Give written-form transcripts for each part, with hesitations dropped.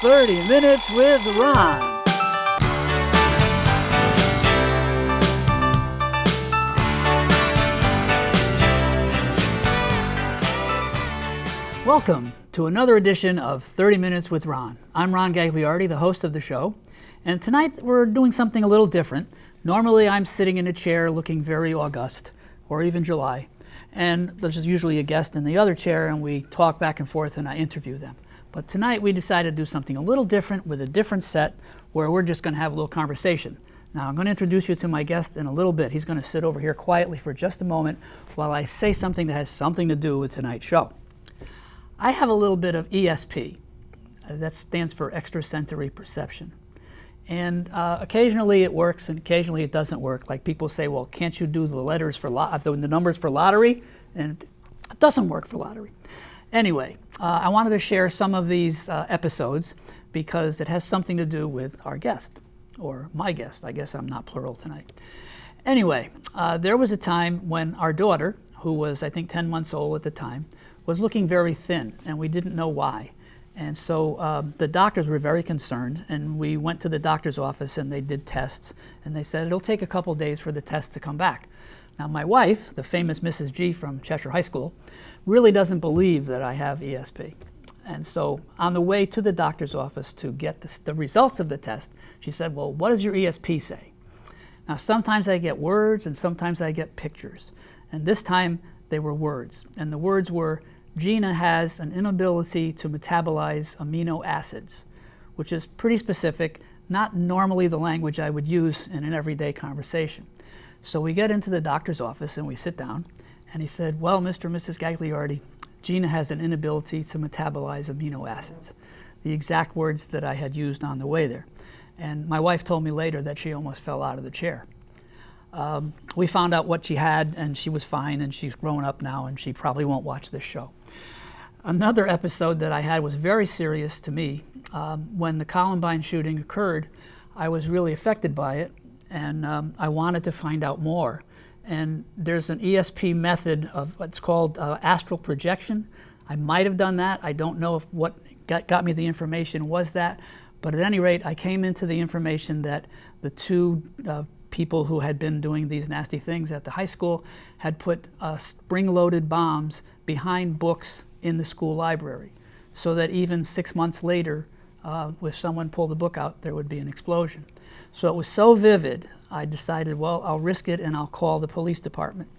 30 Minutes with Ron. Welcome to another edition of 30 Minutes with Ron. I'm Ron Gagliardi, the host of the show, and tonight we're doing something a little different. Normally I'm sitting in a chair looking very august, or even July, and there's usually a guest in the other chair and we talk back and forth and I interview them. But tonight we decided to do something a little different with a different set where we're just going to have a little conversation. Now I'm going to introduce you to my guest in a little bit. He's going to sit over here quietly for just a moment while I say something that has something to do with tonight's show. I have a little bit of ESP. That stands for extrasensory perception. And occasionally it works and occasionally it doesn't work. Like people say, well, can't you do the letters for the numbers for lottery? And it doesn't work for lottery. Anyway, I wanted to share some of these episodes because it has something to do with our guest, or my guest. I guess I'm not plural tonight. Anyway, there was a time when our daughter, who was I think 10 months old at the time, was looking very thin, and we didn't know why. And so the doctors were very concerned, and we went to the doctor's office and they did tests, and they said it'll take a couple days for the tests to come back. Now my wife, the famous Mrs. G from Cheshire High School, really doesn't believe that I have ESP. And so on the way to the doctor's office to get the results of the test, she said, well, what does your ESP say? Now sometimes I get words and sometimes I get pictures. And this time they were words. And the words were, Gina has an inability to metabolize amino acids, which is pretty specific, not normally the language I would use in an everyday conversation. So we get into the doctor's office and we sit down, and he said, well, Mr. and Mrs. Gagliardi, Gina has an inability to metabolize amino acids, the exact words that I had used on the way there. And my wife told me later that she almost fell out of the chair. We found out what she had, and she was fine, and she's grown up now, and she probably won't watch this show. Another episode that I had was very serious to me. When the Columbine shooting occurred, I was really affected by it, and I wanted to find out more. And there's an ESP method of what's called astral projection. I might have done that. I don't know if what got me the information was that, but at any rate, I came into the information that the two people who had been doing these nasty things at the high school had put spring-loaded bombs behind books in the school library, so that even 6 months later, if someone pulled the book out, there would be an explosion. So it was so vivid, I decided, well, I'll risk it and I'll call the police department.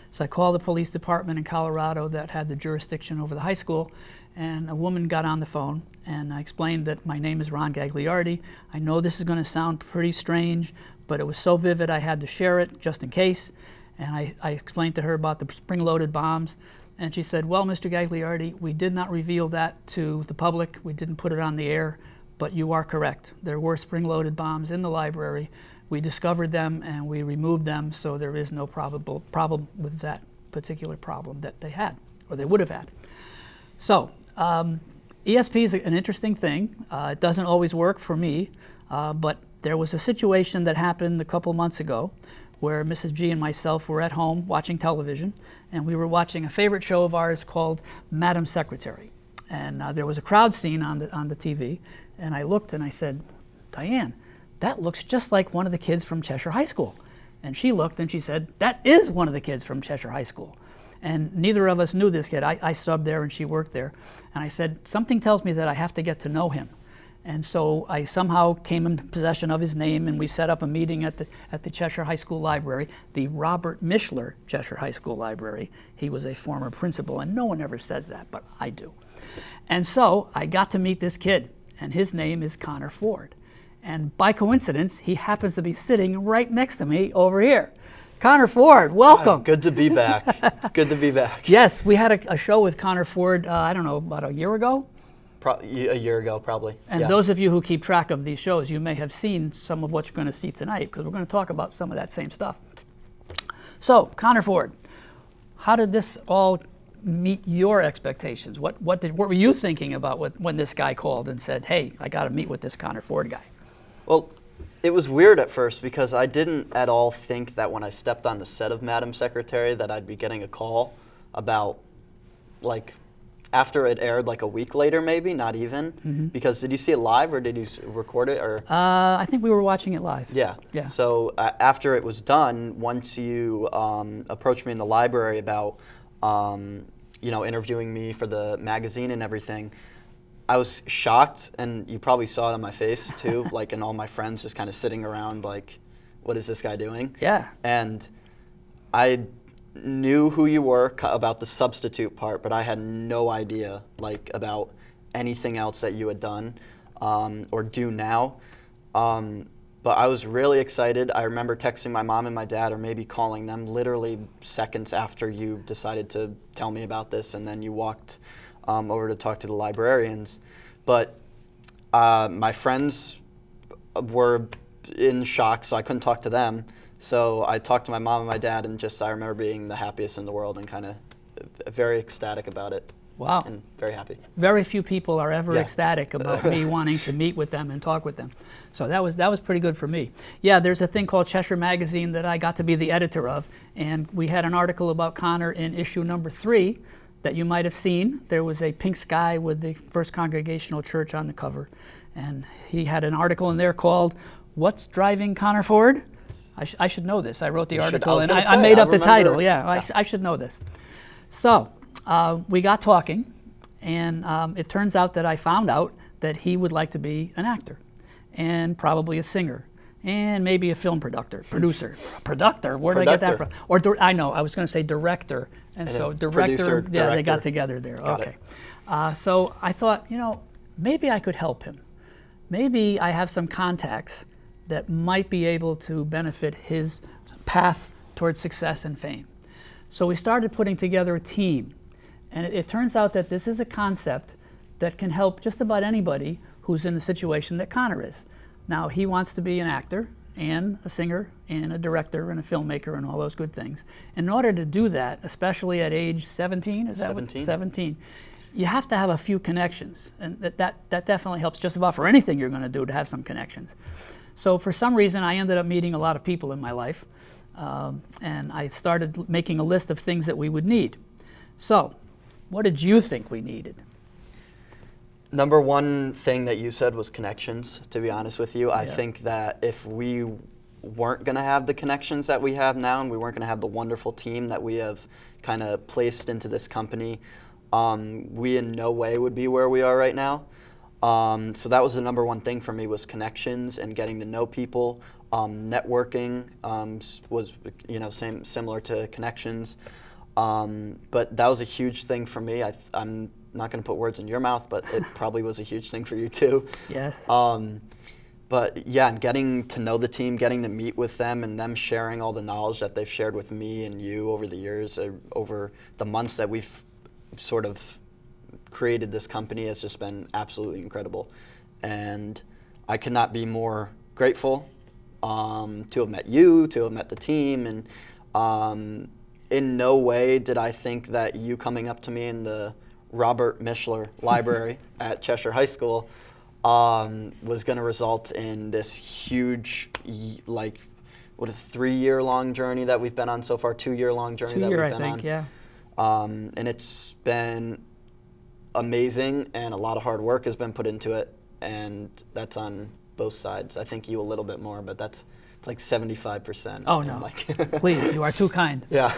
So I called the police department in Colorado that had the jurisdiction over the high school, and a woman got on the phone, and I explained that my name is Ron Gagliardi. I know this is going to sound pretty strange, but it was so vivid I had to share it just in case. And I explained to her about the spring-loaded bombs, and she said, well, Mr. Gagliardi, we did not reveal that to the public. We didn't put it on the air, but you are correct. There were spring-loaded bombs in the library. We discovered them and we removed them, so there is no probable problem with that particular problem that they had, or they would have had. So ESP is an interesting thing. It doesn't always work for me, but there was a situation that happened a couple months ago where Mrs. G and myself were at home watching television, and we were watching a favorite show of ours called Madam Secretary. And there was a crowd scene on the TV, and I looked and I said, Diane, that looks just like one of the kids from Cheshire High School. And she looked and she said, that is one of the kids from Cheshire High School. And neither of us knew this kid. I subbed there and she worked there. And I said, something tells me that I have to get to know him. And so I somehow came in possession of his name, and we set up a meeting at the Cheshire High School Library, the Robert Mishler Cheshire High School Library. He was a former principal, and no one ever says that, but I do. And so I got to meet this kid, and his name is Connor Ford. And by coincidence, he happens to be sitting right next to me over here. Connor Ford, welcome. Good to be back. It's good to be back. Yes, we had a show with Connor Ford, I don't know, about a year ago? A year ago, probably. And yeah. Those of you who keep track of these shows, you may have seen some of what you're going to see tonight, because we're going to talk about some of that same stuff. So, Connor Ford, how did this all meet your expectations? What were you thinking about when this guy called and said, hey, I got to meet with this Connor Ford guy? Well, it was weird at first because I didn't at all think that when I stepped on the set of Madam Secretary that I'd be getting a call about, like, after it aired, like a week later, maybe, not even. Because did you see it live or did you record it? Or I think we were watching it live. yeah. Yeah. So after it was done, once you approached me in the library about interviewing me for the magazine and everything, I was shocked, and you probably saw it on my face too, like, and all my friends just kind of sitting around like, what is this guy doing? Yeah. And I knew who you were about the substitute part, but I had no idea like about anything else that you had done or do now. But I was really excited. I remember texting my mom and my dad, or maybe calling them literally seconds after you decided to tell me about this, and then you walked over to talk to the librarians. But my friends were in shock, so I couldn't talk to them. So I talked to my mom and my dad, and I remember being the happiest in the world and kind of very ecstatic about it. Wow. And very happy. Very few people are ever Yeah. ecstatic about me wanting to meet with them and talk with them. So that was pretty good for me. Yeah, there's a thing called Cheshire Magazine that I got to be the editor of, and we had an article about Connor in issue number 3 that you might have seen. There was a pink sky with the First Congregational Church on the cover, and he had an article in there called "What's Driving Connor Forward?" I should know this. I wrote the article, and I made up the title. Yeah, I should know this. So we got talking, and it turns out that I found out that he would like to be an actor, and probably a singer, and maybe a film producer. Where did I get that from? Or I know, I was going to say director, and so director. Yeah, they got together there. Got okay. So I thought, maybe I could help him. Maybe I have some contacts that might be able to benefit his path towards success and fame. So we started putting together a team. And it turns out that this is a concept that can help just about anybody who's in the situation that Connor is. Now, he wants to be an actor and a singer and a director and a filmmaker and all those good things. In order to do that, especially at age 17, is that 17. 17, you have to have a few connections. And that definitely helps just about for anything you're going to do, to have some connections. So for some reason, I ended up meeting a lot of people in my life, and I started making a list of things that we would need. So, what did you think we needed? Number one thing that you said was connections, to be honest with you. I think that if we weren't going to have the connections that we have now, and we weren't going to have the wonderful team that we have kind of placed into this company, we in no way would be where we are right now. So that was the number one thing for me, was connections and getting to know people. Networking was similar to connections. But that was a huge thing for me. I'm not going to put words in your mouth, but it probably was a huge thing for you too. Yes. But yeah, and getting to know the team, getting to meet with them, and them sharing all the knowledge that they've shared with me and you over the years, over the months that we've sort of created this company, has just been absolutely incredible. And I could not be more grateful to have met you, to have met the team, and in no way did I think that you coming up to me in the Robert Mishler Library at Cheshire High School was going to result in this huge, like, what, a 3-year-long journey that we've been on so far, 2-year-long journey that we've been on. 2 year, I think, yeah. And it's been amazing, and a lot of hard work has been put into it, and that's on both sides. I think you a little bit more, but it's like 75%. Oh, no. Please, you are too kind. Yeah.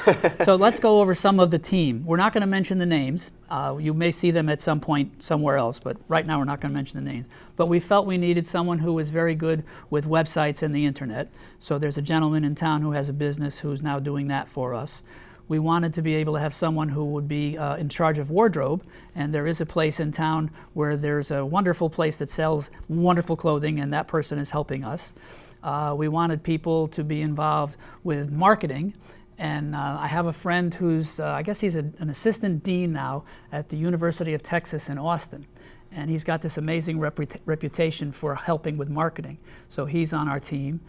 So let's go over some of the team. We're not going to mention the names. You may see them at some point somewhere else, but right now we're not going to mention the names. But we felt we needed someone who was very good with websites and the internet. So there's a gentleman in town who has a business who's now doing that for us. We wanted to be able to have someone who would be in charge of wardrobe, and there is a place in town where there's a wonderful place that sells wonderful clothing, and that person is helping us. We wanted people to be involved with marketing, and I have a friend who's, I guess he's an assistant dean now at the University of Texas in Austin, and he's got this amazing reputation for helping with marketing, so he's on our team.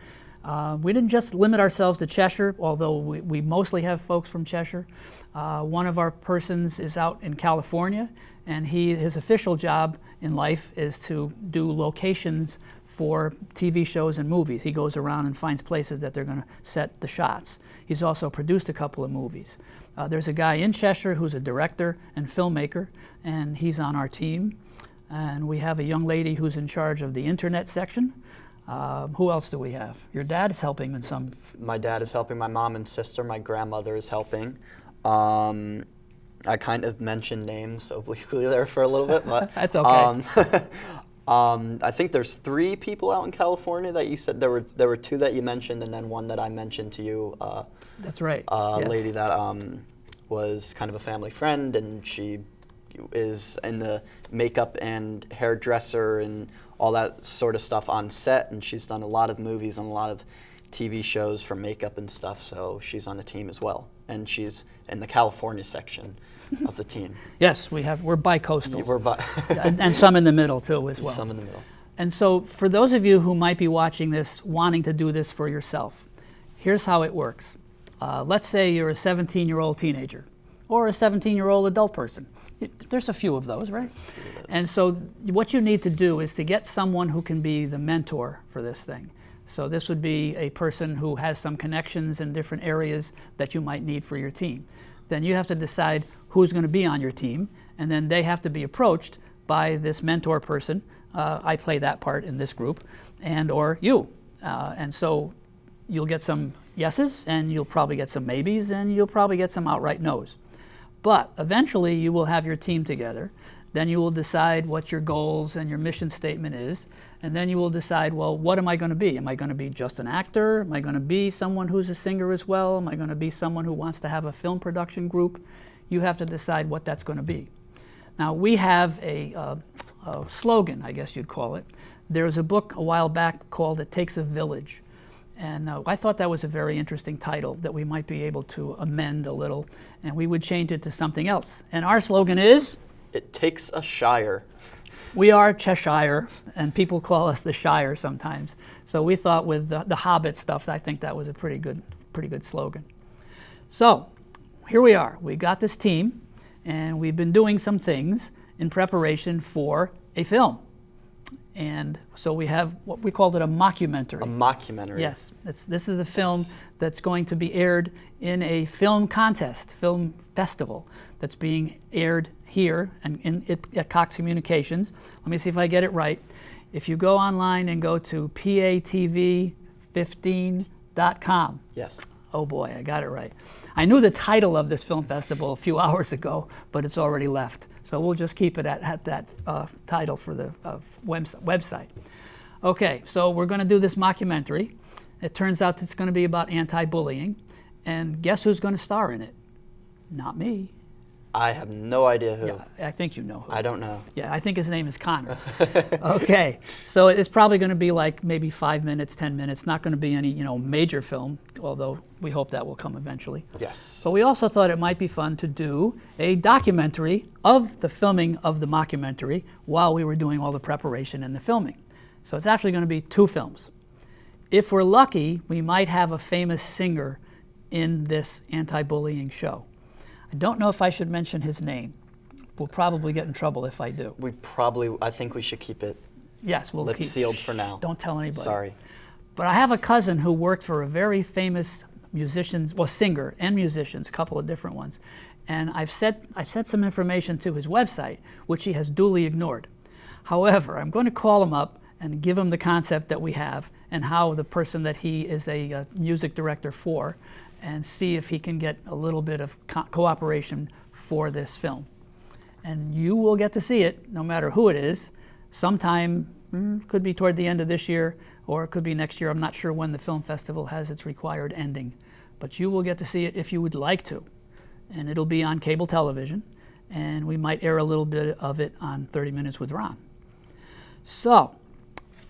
We didn't just limit ourselves to Cheshire, although we mostly have folks from Cheshire. One of our persons is out in California, and his official job in life is to do locations for TV shows and movies. He goes around and finds places that they're going to set the shots. He's also produced a couple of movies. There's a guy in Cheshire who's a director and filmmaker, and he's on our team. And we have a young lady who's in charge of the internet section. Who else do we have? Your dad is helping in some. My dad is helping, my mom and sister, my grandmother is helping. I kind of mentioned names obliquely there for a little bit, but that's okay. I think there's 3 people out in California that you said. There were 2 that you mentioned, and then one that I mentioned to you. That's right. A Yes. lady that was kind of a family friend, and she is in the makeup and hairdresser and all that sort of stuff on set, and she's done a lot of movies and a lot of TV shows for makeup and stuff, so she's on the team as well. And she's in the California section of the team. Yes, we're bi-coastal. We're and some in the middle too as well. Some in the middle. And so for those of you who might be watching this wanting to do this for yourself, here's how it works. Let's say you're a 17-year-old teenager or a 17-year-old adult person. There's a few of those, right? And so what you need to do is to get someone who can be the mentor for this thing. So this would be a person who has some connections in different areas that you might need for your team. Then you have to decide who's going to be on your team, and then they have to be approached by this mentor person. I play that part in this group, and or you. And so you'll get some yeses, and you'll probably get some maybes, and you'll probably get some outright no's. But eventually you will have your team together. Then you will decide what your goals and your mission statement is, and then you will decide, well, what am I going to be? Am I going to be just an actor? Am I going to be someone who's a singer as well? Am I going to be someone who wants to have a film production group? You have to decide what that's going to be. Now, we have a slogan, I guess you'd call it. There was a book a while back called It Takes a Village. And I thought that was a very interesting title that we might be able to amend a little, and we would change it to something else. And our slogan is? It takes a Shire. We are Cheshire, and people call us the Shire sometimes. So we thought with the Hobbit stuff, I think that was a pretty good slogan. So here we are. We got this team, and we've been doing some things in preparation for a film. And so we have what we called it a mockumentary. A mockumentary. Yes, this is a film that's going to be aired in a film contest, film festival that's being aired here and at Cox Communications. Let me see if I get it right. If you go online and go to patv15.com. Yes. Oh boy, I got it right. I knew the title of this film festival a few hours ago, but it's already left. So we'll just keep it at that title for the website. Okay, so we're going to do this mockumentary. It turns out it's going to be about anti-bullying. And guess who's going to star in it? Not me. I have no idea who. Yeah, I think you know who. I don't know. Yeah, I think his name is Connor. Okay, so it's probably going to be like maybe 5 minutes, 10 minutes. Not going to be any major film, although we hope that will come eventually. Yes. But we also thought it might be fun to do a documentary of the filming of the mockumentary while we were doing all the preparation and the filming. So it's actually going to be 2 films. If we're lucky, we might have a famous singer in this anti-bullying show. I don't know if I should mention his name. We'll probably get in trouble if I do. I think we should keep it Yes, we'll keep sealed for now. Don't tell anybody. Sorry. But I have a cousin who worked for a very famous singer and musicians, a couple of different ones. And I sent some information to his website, which he has duly ignored. However, I'm going to call him up and give him the concept that we have and how the person that he is a music director for, and see if he can get a little bit of cooperation for this film. And you will get to see it, no matter who it is, sometime, could be toward the end of this year, or it could be next year. I'm not sure when the film festival has its required ending. But you will get to see it if you would like to. And it'll be on cable television, and we might air a little bit of it on 30 Minutes with Ron. So,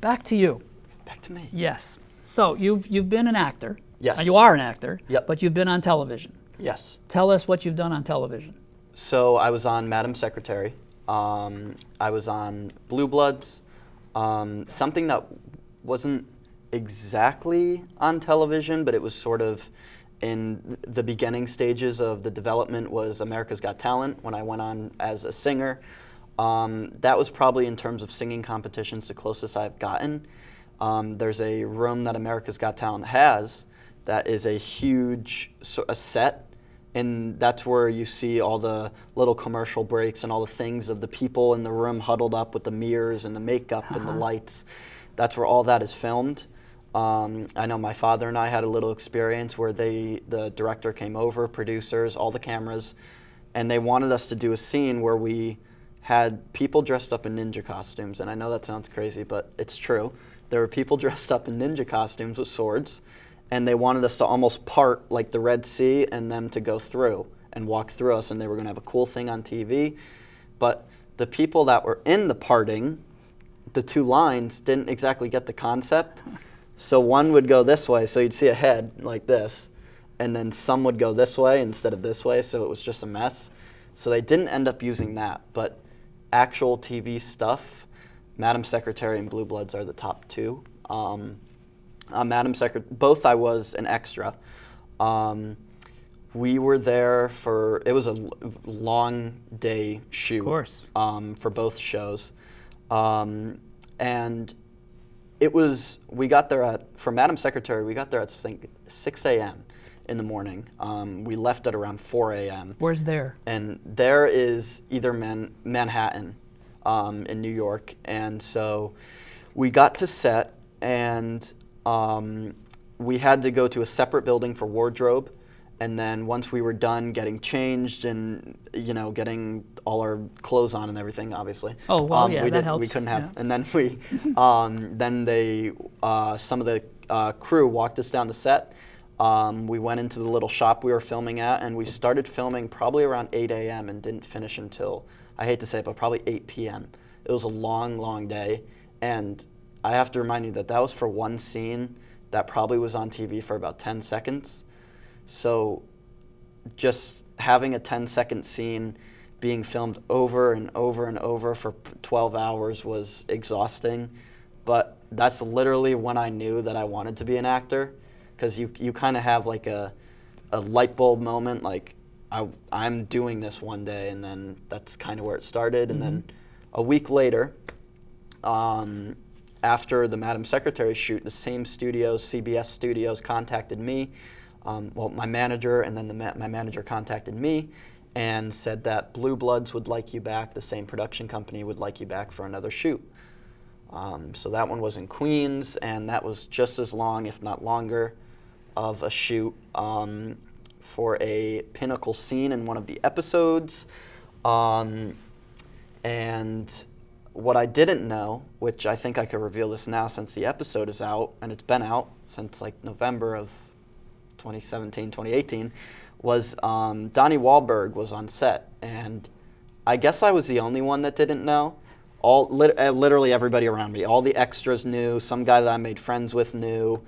back to you. Back to me. Yes. So, you've been an actor. Yes. You are an actor, Yep. But you've been on television. Yes. Tell us what you've done on television. So I was on Madam Secretary. I was on Blue Bloods. Something that wasn't exactly on television, but it was sort of in the beginning stages of the development, was America's Got Talent, when I went on as a singer. That was probably, in terms of singing competitions, the closest I've gotten. there's a room that America's Got Talent has that is a huge a set, and that's where you see all the little commercial breaks and all the things of the people in the room huddled up with the mirrors and the makeup and the lights. That's where all that is filmed. I know my father and I had a little experience where the director came over, producers, all the cameras, and they wanted us to do a scene where we had people dressed up in ninja costumes. And I know that sounds crazy, but it's true. There were people dressed up in ninja costumes with swords, and they wanted us to almost part like the Red Sea and them to go through and walk through us, and they were going to have a cool thing on TV. But the people that were in the parting, the two lines, didn't exactly get the concept. So one would go this way, so you'd see a head like this, and then some would go this way instead of this way, so it was just a mess. So they didn't end up using that, but actual TV stuff, Madam Secretary and Blue Bloods are the top two. Madam Secretary, both I was an extra. We were there for, it was a long day shoot. Of course. For both shows. And it was, we got there for Madam Secretary, we got there at 6 a.m. in the morning. We left at around 4 a.m. Where's there? And there is either Manhattan in New York. And so we got to set, and we had to go to a separate building for wardrobe. And then once we were done getting changed and, you know, getting all our clothes on and everything, obviously. Oh, well, yeah, that helps. We couldn't have, yeah. and then we, then they, some of the crew walked us down the set. We went into the little shop we were filming at, and we started filming probably around 8 a.m. and didn't finish until, I hate to say it, but probably 8 p.m. It was a long, long day. And I have to remind you that that was for one scene that probably was on TV for about 10 seconds. So just having a 10-second scene being filmed over and over and over for 12 hours was exhausting. But that's literally when I knew that I wanted to be an actor, because you kind of have like a light bulb moment, like I'm doing this one day, and then that's kind of where it started. And then a week later, after the Madam Secretary shoot, the same studios, CBS Studios, contacted me. My manager, and then my manager contacted me and said that Blue Bloods would like you back, the same production company would like you back for another shoot. So that one was in Queens, and that was just as long, if not longer, of a shoot for a pinnacle scene in one of the episodes. And what I didn't know, which I think I could reveal this now since the episode is out, and it's been out since like November of 2017, 2018, was Donnie Wahlberg was on set, and I guess I was the only one that didn't know. Literally everybody around me, all the extras knew, some guy that I made friends with knew.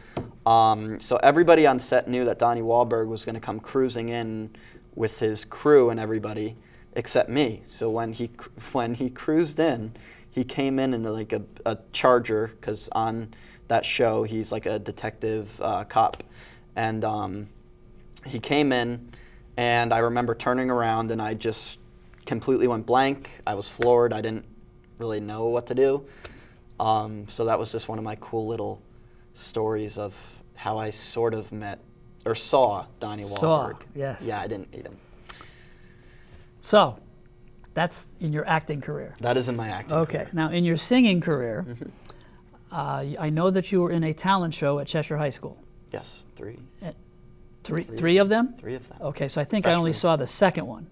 So everybody on set knew that Donnie Wahlberg was going to come cruising in with his crew and everybody except me. So when he cruised in, he came in like a Charger, because on that show he's like a detective cop. And he came in, and I remember turning around, and I just completely went blank. I was floored. I didn't really know what to do. So that was just one of my cool little stories of how I sort of met or saw Donnie Wahlberg. Yes. Yeah, I didn't meet him. So that's in your acting career. That is in my acting career. Okay. Now, in your singing career, I know that you were in a talent show at Cheshire High School. Yes, three. Three of them? 3 of them. Okay, so I think I only saw the second one.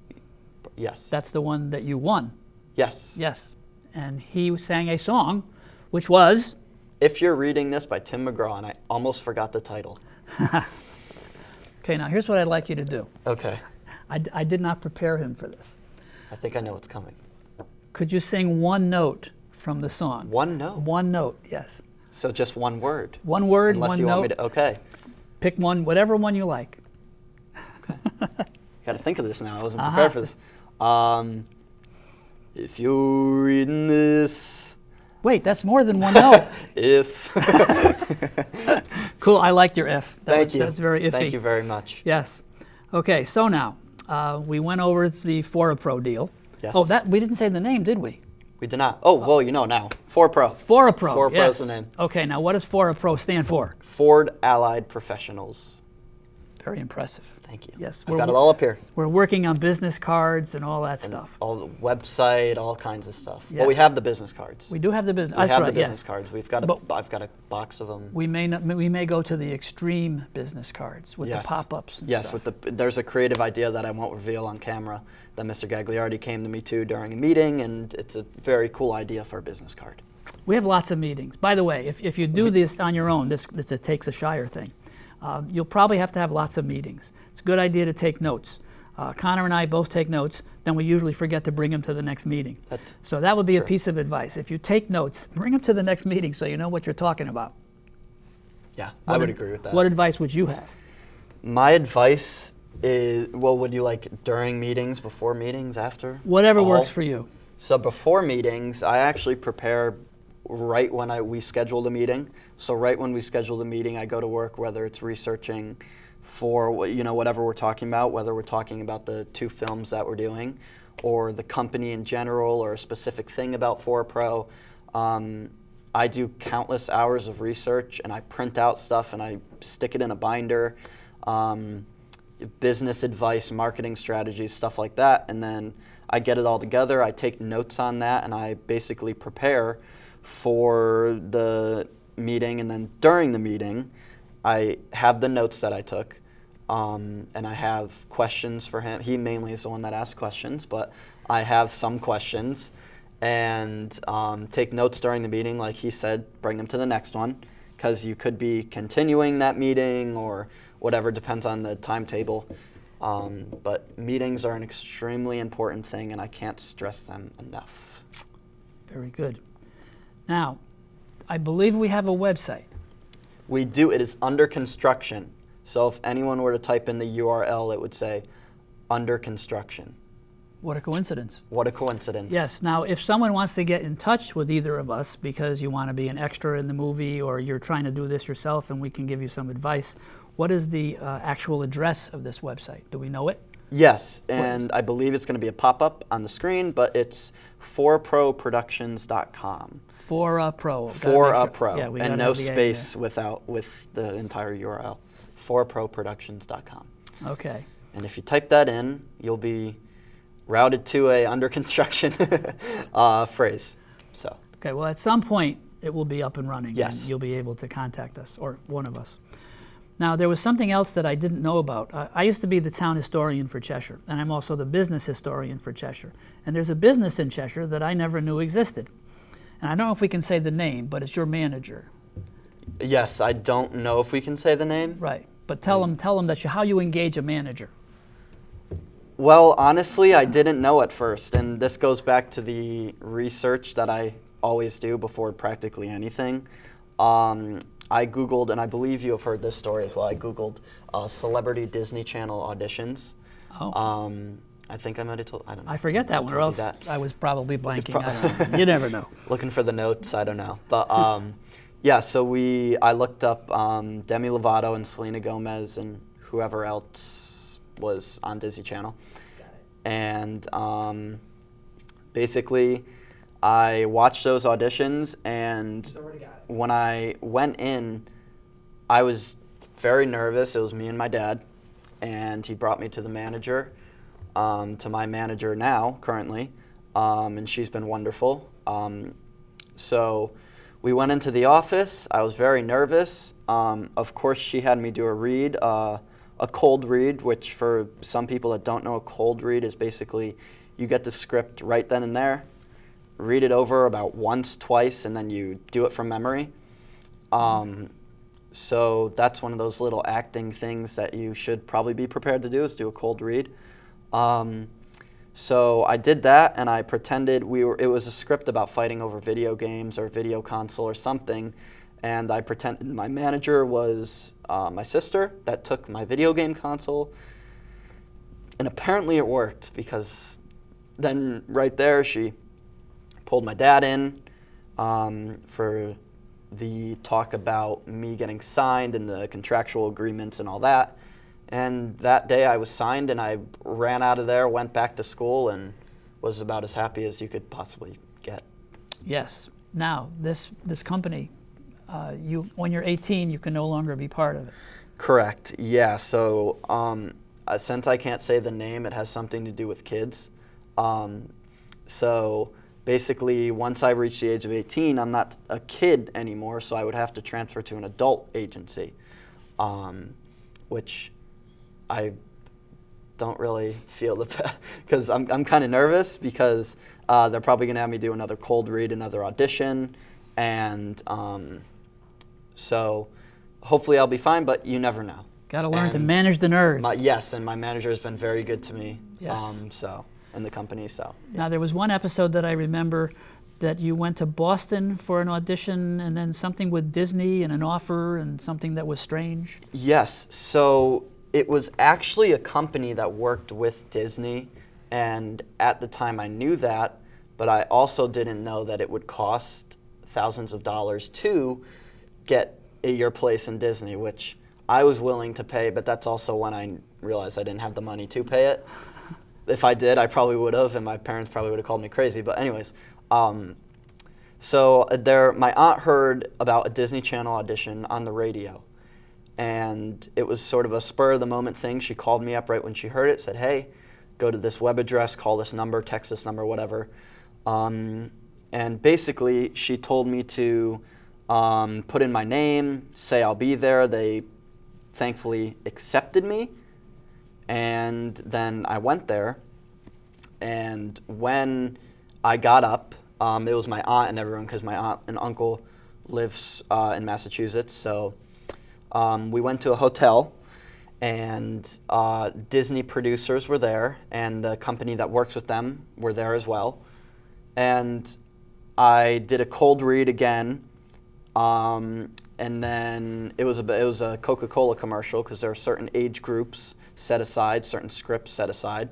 Yes. That's the one that you won. Yes. Yes. And he sang a song, which was? If You're Reading This by Tim McGraw, and I almost forgot the title. Okay, now here's what I'd like you to do. Okay. I did not prepare him for this. I think I know what's coming. Could you sing one note from the song? One note? One note, yes. So just one word? One word, Unless one you note. want me to, okay. Pick one, whatever one you like. Okay. Got to think of this now. I wasn't prepared for this. If you're reading this. Wait, that's more than one note. If. Cool, I liked your if. Thank you. That's very iffy. Thank you very much. Yes. Okay, so now, we went over the Fora Pro deal. Yes. Oh, we didn't say the name, did we? We did not. Oh, well, you know now. Fora Pro. Fora Pro. Fora Pro yes. is the name. Okay, now what does Fora Pro stand for? Ford Allied Professionals. Very impressive. Thank you. Yes, I've got it all up here. We're working on business cards and all that stuff. All the website, all kinds of stuff. Yes. Well, we have the business cards. We do have the business. We That's have right, the business yes. cards. I've got a box of them. We may go to the extreme business cards with Yes. the pop-ups and Yes, stuff. there's a creative idea that I won't reveal on camera that Mr. Gagliardi came to me to during a meeting, and it's a very cool idea for a business card. We have lots of meetings. By the way, if you do this on your own, this takes a Shire thing. You'll probably have to have lots of meetings. It's a good idea to take notes. Connor and I both take notes, then we usually forget to bring them to the next meeting. So that would be a piece of advice. If you take notes, bring them to the next meeting so you know what you're talking about. Yeah, I would agree with that. What advice would you have? My advice is, well, would you like during meetings, before meetings, after? Whatever works for you. So before meetings, I actually prepare right when we schedule the meeting. So right when we schedule the meeting, I go to work, whether it's researching for whatever we're talking about, whether we're talking about the 2 films that we're doing, or the company in general, or a specific thing about Fora Pro. I do countless hours of research, and I print out stuff and I stick it in a binder. Business advice, marketing strategies, stuff like that, and then I get it all together. I take notes on that, and I basically prepare for the meeting, and then during the meeting, I have the notes that I took, and I have questions for him. He mainly is the one that asks questions, but I have some questions, and take notes during the meeting. Like he said, bring them to the next one, because you could be continuing that meeting or whatever, depends on the timetable. But meetings are an extremely important thing, and I can't stress them enough. Very good. Now, I believe we have a website. We do. It is under construction. So if anyone were to type in the URL, it would say under construction. What a coincidence. What a coincidence. Yes. Now, if someone wants to get in touch with either of us because you want to be an extra in the movie or you're trying to do this yourself and we can give you some advice, what is the actual address of this website? Do we know it? Yes, and I believe it's going to be a pop-up on the screen, but it's foraproproductions.com. Fora Pro. Fora Pro. Yeah, and no space with the entire URL. foraproproductions.com. Okay. And if you type that in, you'll be routed to a under construction phrase. So. Okay, well, at some point, it will be up and running. Yes. And you'll be able to contact us, or one of us. Now, there was something else that I didn't know about. I used to be the town historian for Cheshire, and I'm also the business historian for Cheshire. And there's a business in Cheshire that I never knew existed. And I don't know if we can say the name, but it's your manager. Yes, I don't know if we can say the name. Right, but tell them how you engage a manager. Well, honestly, I didn't know at first, and this goes back to the research that I always do before practically anything. I Googled, and I believe you have heard this story as well, I Googled celebrity Disney Channel auditions. Oh. I think I might have told, I don't know. I forget that one, or else I was probably blanking. I don't know. You never know. Looking for the notes, I don't know. But yeah, so I looked up Demi Lovato and Selena Gomez and whoever else was on Disney Channel. And basically, I watched those auditions, and when I went in, I was very nervous. It was me and my dad, and he brought me to the manager, to my manager now, currently, and she's been wonderful. So we went into the office. I was very nervous. Of course, she had me do a read, a cold read, which for some people that don't know, a cold read is basically you get the script right then and there, read it over about once, twice, and then you do it from memory. So that's one of those little acting things that you should probably be prepared to do, is do a cold read. So I did that, and I pretended it was a script about fighting over video games or video console or something, and I pretended my manager was my sister that took my video game console, and apparently it worked, because then right there she pulled my dad in for the talk about me getting signed and the contractual agreements and all that. And that day I was signed, and I ran out of there, went back to school, and was about as happy as you could possibly get. Yes. Now, this company, when you're 18, you can no longer be part of it. Correct. Yeah. So since I can't say the name, it has something to do with kids. So basically, once I reach the age of 18, I'm not a kid anymore, so I would have to transfer to an adult agency, which I don't really feel because I'm kind of nervous because they're probably going to have me do another cold read, another audition, and so hopefully I'll be fine, but you never know. Got to learn to manage the nerves. Yes, and my manager has been very good to me. Yes. In the company, so. Yeah. Now, there was one episode that I remember that you went to Boston for an audition and then something with Disney and an offer and something that was strange. Yes, so it was actually a company that worked with Disney, and at the time I knew that, but I also didn't know that it would cost thousands of dollars to get your place in Disney, which I was willing to pay, but that's also when I realized I didn't have the money to pay it. If I did, I probably would have, and my parents probably would have called me crazy. But anyways, so my aunt heard about a Disney Channel audition on the radio, and it was sort of a spur-of-the-moment thing. She called me up right when she heard it, said, hey, go to this web address, call this number, text this number, whatever. And basically, she told me to put in my name, say I'll be there. They thankfully accepted me. And then I went there, and when I got up, it was my aunt and everyone, because my aunt and uncle lives in Massachusetts. So we went to a hotel, and Disney producers were there, and the company that works with them were there as well. And I did a cold read again, and then it was a Coca-Cola commercial, because there are certain age groups set aside, certain scripts set aside.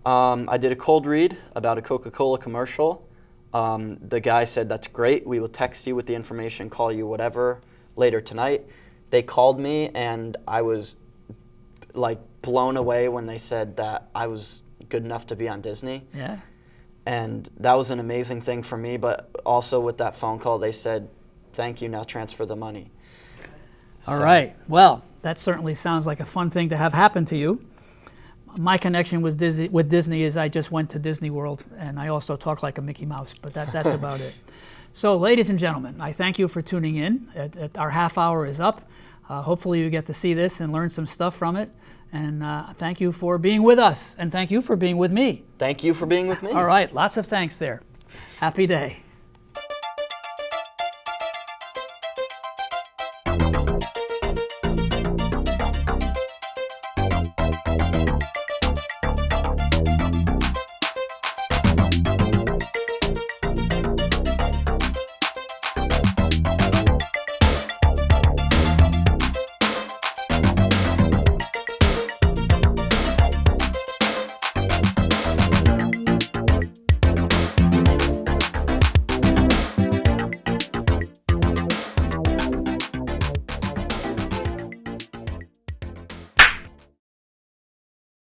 I did a cold read about a Coca-Cola commercial. The guy said, that's great, we will text you with the information, call you whatever later tonight. They called me, and I was like blown away when they said that I was good enough to be on Disney. Yeah. And that was an amazing thing for me, but also with that phone call, they said, thank you, now transfer the money. All right. Well, that certainly sounds like a fun thing to have happen to you. My connection with Disney is I just went to Disney World, and I also talk like a Mickey Mouse, but that's about it. So, ladies and gentlemen, I thank you for tuning in. Our half hour is up. Hopefully you get to see this and learn some stuff from it. And thank you for being with us, and thank you for being with me. Thank you for being with me. All right. Lots of thanks there. Happy day.